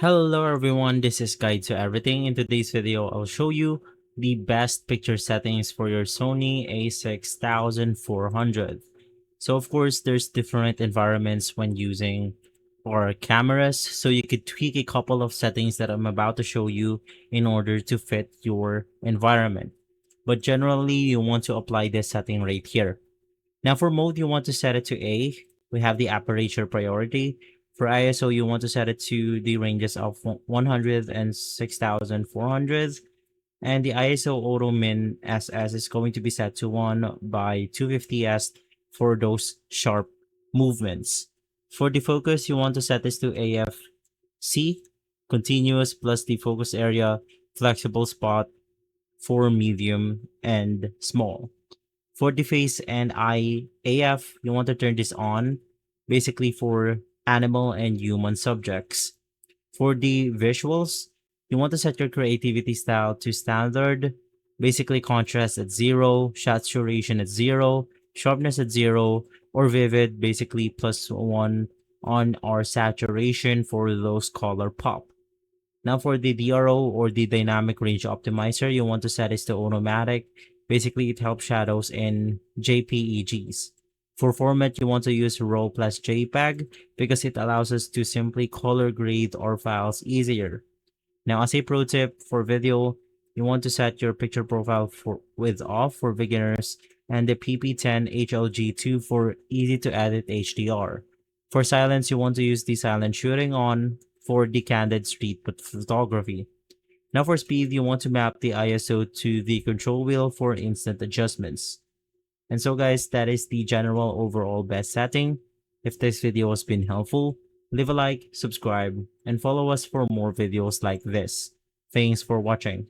Hello everyone, this is Guide to Everything. In today's video, I'll show you the best picture settings for your Sony A6400. So of course, there's different environments when using our cameras, so you could tweak a couple of settings that I'm about to show you in order to fit your environment. But generally, you want to apply this setting right here. Now for mode, you want to set it to A. We have the aperture priority. For ISO, you want to set it to the ranges of 100 and 6400. And the ISO auto min SS is going to be set to 1 by 250s for those sharp movements. For the focus, you want to set this to AFC, continuous plus the focus area, flexible spot for medium and small. For the face and eye AF, you want to turn this on, basically for animal and human subjects. For the visuals, you want to set your creativity style to standard, basically contrast at 0, saturation at 0, sharpness at 0, or vivid, basically +1 on our saturation for those color pop. Now for the DRO or the dynamic range optimizer, you want to set it to automatic. Basically, it helps shadows in JPEGs. For format, you want to use RAW plus JPEG because it allows us to simply color grade our files easier. Now, as a pro tip for video, you want to set your picture profile with off for beginners and the PP10 HLG2 for easy to edit HDR. For silence, you want to use the silent shooting on for the candid street photography. Now for speed, you want to map the ISO to the control wheel for instant adjustments. And so guys, that is the general overall best setting. If this video has been helpful, leave a like, subscribe, and follow us for more videos like this. Thanks for watching.